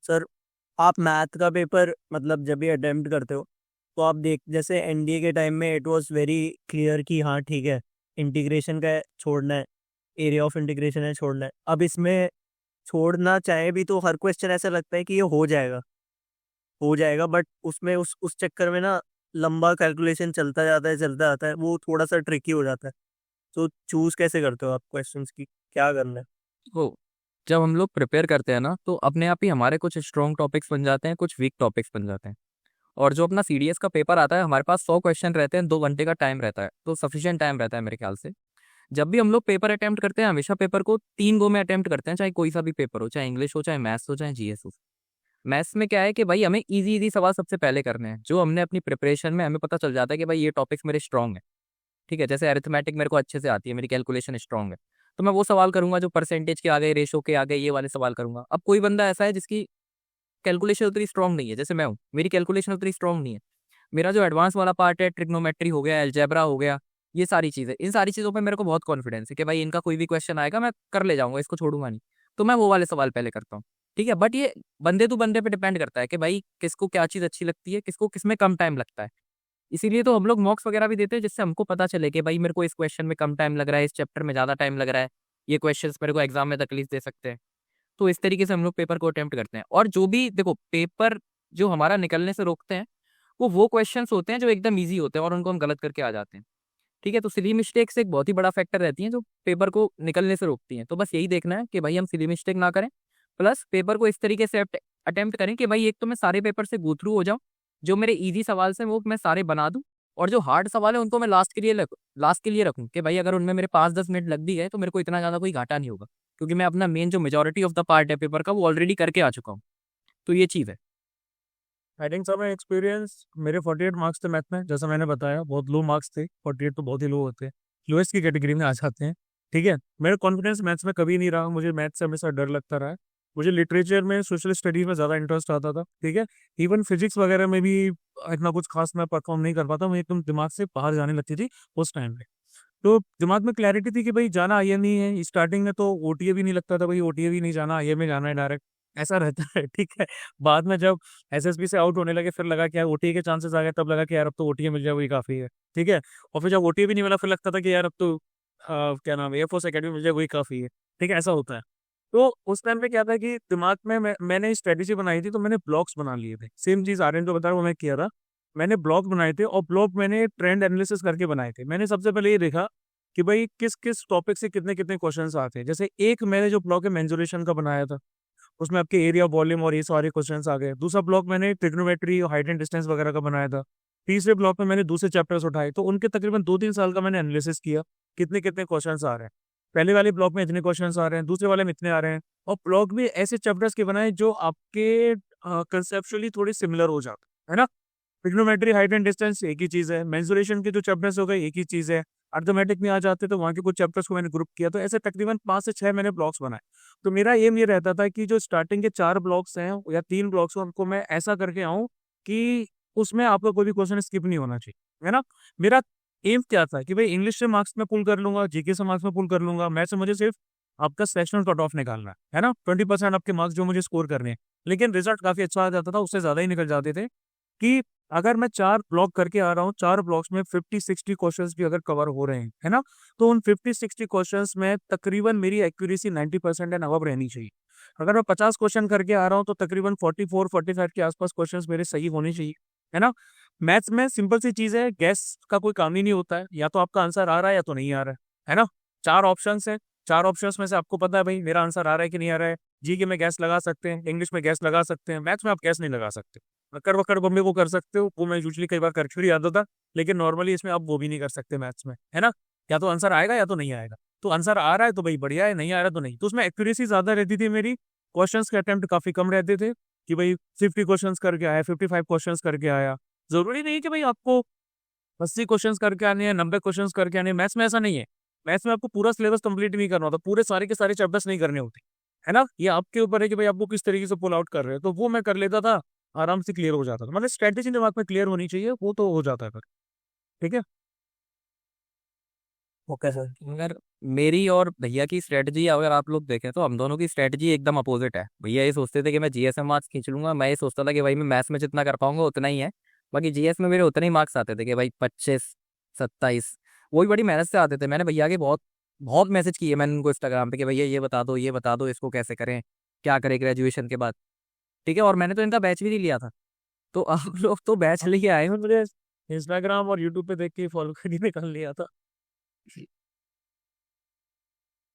Sir, आप math का paper मतलब जब भी अटेम्प्ट करते हो तो आप देख, जैसे एनडीए के टाइम में इट वाज वेरी क्लियर कि हाँ ठीक है, इंटीग्रेशन का है, छोड़ना है, एरिया ऑफ इंटीग्रेशन है, छोड़ना है। अब इसमें छोड़ना चाहे भी तो हर क्वेश्चन ऐसा लगता है कि ये हो जाएगा, बट उसमें उस चक्कर में ना लंबा कैलकुलेशन चलता जाता है, वो थोड़ा सा ट्रिकी हो जाता है। तो चूज कैसे करते हो आप क्वेश्चंस की, क्या करना है? तो जब हम लोग प्रिपेयर करते हैं ना, तो अपने आप ही हमारे कुछ स्ट्रॉन्ग टॉपिक्स बन जाते हैं, कुछ वीक टॉपिक्स बन जाते हैं। और जो अपना सीडीएस का पेपर आता है, हमारे पास 100 क्वेश्चन रहते हैं, 2 घंटे का टाइम रहता है, तो सफिशियंट टाइम रहता है मेरे ख्याल से। जब भी हम लोग पेपर अटेम्प्ट करते हैं, हमेशा पेपर को 3 गो में अटेम्प्ट करते हैं, चाहे कोई सा भी पेपर हो, चाहे इंग्लिश हो, चाहे मैथ्स हो, चाहे जीएस हो। मैथ्स में क्या है कि भाई हमें इजी इजी सवाल सबसे पहले करने हैं, जो हमने अपनी प्रिपरेशन में हमें पता चल जाता है कि भाई ये टॉपिक्स मेरे स्ट्रॉन्ग है। ठीक है, जैसे अरिथमेटिक मेरे को अच्छे से आती है, मेरी कैलकुलेशन स्ट्रॉन्ग है, तो मैं वो सवाल करूंगा जो परसेंटेज के आ गए, रेशो के आ गए, ये वाले सवाल करूंगा। अब कोई बंदा ऐसा है जिसकी कैलकुलेशन उतनी स्ट्रॉन्ग नहीं है, जैसे मैं हूँ, मेरी कैलकुलेशन उतनी स्ट्रॉन्ग नहीं है। मेरा जो एडवांस वाला पार्ट है, ट्रिग्नोमेट्री हो गया, अलजेब्रा हो गया, ये सारी चीजें, इन सारी चीजों पे मेरे को बहुत कॉन्फिडेंस है कि भाई इनका कोई भी क्वेश्चन आएगा मैं कर ले जाऊंगा, इसको छोड़ूंगा नहीं। तो मैं वो वाले सवाल पहले करता हूँ। ठीक है, बट ये बंदे टू बंदे पे डिपेंड करता है कि भाई किसको क्या चीज अच्छी लगती है, किसको किसमें कम टाइम लगता है। इसीलिए तो हम लोग मॉक्स वगैरह भी देते हैं, जिससे हमको पता चले कि भाई मेरे को इस क्वेश्चन में कम टाइम लग रहा है, इस चैप्टर में ज्यादा टाइम लग रहा है, ये क्वेश्चंस मेरे को एग्जाम में तकलीफ दे सकते हैं। तो इस तरीके से हम लोग पेपर को अटेम्प्ट करते हैं। और जो भी देखो, पेपर जो हमारा निकलने से रोकते हैं, वो क्वेश्चंस होते हैं जो एकदम ईजी होते हैं और उनको हम गलत करके आ जाते हैं। ठीक है, तो सिली मिस्टेक्स एक बहुत ही बड़ा फैक्टर रहती है जो पेपर को निकलने से रोकती हैं। तो बस यही देखना है कि भाई हम सिली मिस्टेक ना करें, प्लस पेपर को इस तरीके से अटेम्प्ट करें कि भाई एक तो मैं सारे पेपर से गो थ्रू हो जाऊं, जो मेरे इजी सवाल से वो मैं सारे बना दूं, और जो हार्ड सवाल है उनको मैं लास्ट के लिए रखूं कि भाई अगर उनमें मेरे 5-10 मिनट लग भी गए तो मेरे को इतना ज्यादा कोई घाटा नहीं होगा, क्योंकि मैं अपना मेन जो मेजोरिटी ऑफ द पार्ट है पेपर का वो ऑलरेडी करके आ चुका हूँ। तो ये चीज़ है। आई थिंक सर, मैं एक्सपीरियंस, मेरे 48 मार्क्स थे मैथ में, जैसा मैंने बताया बहुत लो मार्क्स थे, 48 तो बहुत ही लो होते हैं, लोएस्ट की कैटेगरी में आ जाते हैं। ठीक है, मेरा कॉन्फिडेंस मैथ्स में कभी नहीं रहा, मुझे मैथ्स से हमेशा डर लगता रहा है। मुझे लिटरेचर में, सोशल स्टडीज में ज़्यादा इंटरेस्ट आता था। ठीक है, इवन फिजिक्स वगैरह में भी इतना कुछ खास मैं परफॉर्म नहीं कर पाता, मुझे एकदम दिमाग से बाहर जाने लगती थी उस टाइम पे। तो दिमाग में क्लैरिटी थी कि भाई जाना आईएम ही है। स्टार्टिंग में तो ओटीए भी नहीं लगता था, भाई ओटीए भी नहीं जाना, आईएम में जाना है डायरेक्ट, ऐसा रहता है। ठीक है, बाद में जब एसएसबी से आउट होने लगे फिर लगा कि यार ओटीए के चांसेस आ गए, तब लगा कि यार अब तो ओटीए मिल जाए वही काफी है। ठीक है, और फिर जब ओटीए भी नहीं मिला फिर लगता था कि यार अब तो क्या नाम है, एयरफोर्स एकेडमी मिल जाए वही काफी है। ठीक है, ऐसा होता है। तो उस टाइम पे क्या था कि दिमाग में मैंने स्ट्रेटेजी बनाई थी, तो मैंने ब्लॉक्स बना लिए थे। सेम चीज आर्यन जो बता रहा हूँ वो मैं किया था। मैंने ब्लॉक बनाए थे, और ब्लॉक मैंने ट्रेंड एनालिसिस करके बनाए थे। मैंने सबसे पहले ये देखा कि भाई किस किस टॉपिक से कितने कितने क्वेश्चंस आते हैं। जैसे एक मैंने जो ब्लॉक है मेंसुरेशन का बनाया था, उसमें आपके एरिया, वॉल्यूम और ये सारे क्वेश्चंस आ गए। दूसरा ब्लॉक मैंने ट्रिग्नोमेट्री और हाइट एंड डिस्टेंस वगैरह का बनाया था। तीसरे ब्लॉक में मैंने दूसरे चैप्टर्स उठाए, तो उनके तकरीबन 2-3 साल का मैंने एनालिसिस किया, कितने कितने क्वेश्चंस आ रहे हैं। पहले वाले ब्लॉक में इतने क्वेश्चंस आ रहे हैं, दूसरे वाले में इतने आ रहे हैं। और ब्लॉक भी ऐसे चैप्टर्स के बनाए जो आपके कंसेप्चुअली थोड़े सिमिलर हो जाते है ना। ट्रिग्नोमेट्री, हाइट एंड डिस्टेंस एक ही चीज है, मेंसुरेशन के जो चैप्टर्स हो गए एक ही चीज है। अर्थमेटिक में आ जाते तो वहाँ के कुछ चैप्टर्स को मैंने ग्रुप किया, तो ऐसे तकरीबन 5 से 6 मैंने ब्लॉक्स बनाए। तो मेरा एम ये रहता था कि जो स्टार्टिंग के 4 ब्लॉक्स हैं या 3 ब्लॉक्स हैं, उनको मैं ऐसा करके आऊँ कि उसमें आपका कोई भी क्वेश्चन स्किप नहीं होना चाहिए, है ना। मेरा एम क्या था कि भाई इंग्लिश से मार्क्स में पुल कर लूंगा, जीके से मार्क्स में पुल कर लूंगा, मैथ से मुझे सिर्फ आपका सेक्शनल कट ऑफ निकालना है ना, 20% आपके मार्क्स जो मुझे स्कोर करने हैं। लेकिन रिजल्ट काफी अच्छा आ जाता था, उससे ज्यादा ही निकल जाते थे। कि अगर मैं 4 ब्लॉक करके आ रहा हूँ, 4 ब्लॉक्स में 50-60 क्वेश्चंस भी अगर कवर हो रहे हैं, है ना, तो उन 50-60 क्वेश्चंस में तकरीबन मेरी एक्यूरेसी 90% एंड अबव रहनी चाहिए। अगर मैं 50 क्वेश्चन करके आ रहा हूँ तो तकरीबन 44-45 के आसपास क्वेश्चंस मेरे सही होने चाहिए, है ना। मैथ्स में सिंपल सी चीज है, गैस का कोई काम ही नहीं होता है, या तो आपका आंसर आ रहा है या तो नहीं आ रहा है ना। 4 ऑप्शंस है, 4 ऑप्शंस में से आपको पता है भाई मेरा आंसर आ रहा है कि नहीं आ रहा है। जी में गैस लगा सकते हैं, इंग्लिश में गैस लगा सकते हैं, मैथ्स में आप गैस नहीं लगा सकते। अक्कर वक्कर बम्बे को कर सकते हो, वो मैं यूजली कई बार करके भी याद होता, लेकिन नॉर्मली इसमें आप वो भी नहीं कर सकते मैथ्स में, है ना। या तो आंसर आएगा या तो नहीं आएगा। तो आंसर आ रहा है तो भाई बढ़िया है, नहीं आ रहा तो नहीं। तो उसमें एक्यूरेसी ज्यादा रहती थी मेरी, क्वेश्चंस के अटेम्प्ट काफी कम रहते थे। कि भाई 50 क्वेश्चंस करके आया, 55 क्वेश्चंस करके आया। जरूरी नहीं कि भाई आपको 80 क्वेश्चंस करके आने हैं, 90 क्वेश्चंस करके आने हैं। मैथ्स में ऐसा नहीं है। मैथ्स में आपको पूरा सिलेबस कंप्लीट नहीं करना होता, पूरे सारे के सारे चैप्टर्स नहीं करने होते, है ना। ये आपके ऊपर है कि भाई आपको किस तरीके से पुल आउट कर रहे हो। तो वो मैं कर लेता था, आराम से क्लियर हो जाता था। मतलब स्ट्रेटेजी दिमाग में क्लियर होनी चाहिए, वो तो हो जाता है फिर। ठीक है। Okay sir. मगर मेरी और भैया की स्ट्रेटजी अगर आप लोग देखें तो हम दोनों की स्ट्रेटजी एकदम अपोजिट है। भैया ये सोचते थे कि मैं जीएस में मार्क्स खींच लूंगा, मैं ये सोचता था कि भाई मैं मैथ्स में जितना कर पाऊंगा उतना ही है, बाकी जीएस में मेरे उतने ही मार्क्स आते थे कि भाई 25 27, वही बड़ी मेहनत से आते थे। मैंने भैया के बहुत बहुत मैसेज किए मैंने उनको इंस्टाग्राम पे कि भैया ये बता दो, ये बता दो, इसको कैसे करें, क्या करें ग्रेजुएशन के बाद, ठीक है। और मैंने तो इनका बैच भी नहीं लिया था, तो आप लोग तो बैच लेके आए हो। मुझे इंस्टाग्राम और यूट्यूब पे देख के फॉलो करके निकाल लिया था।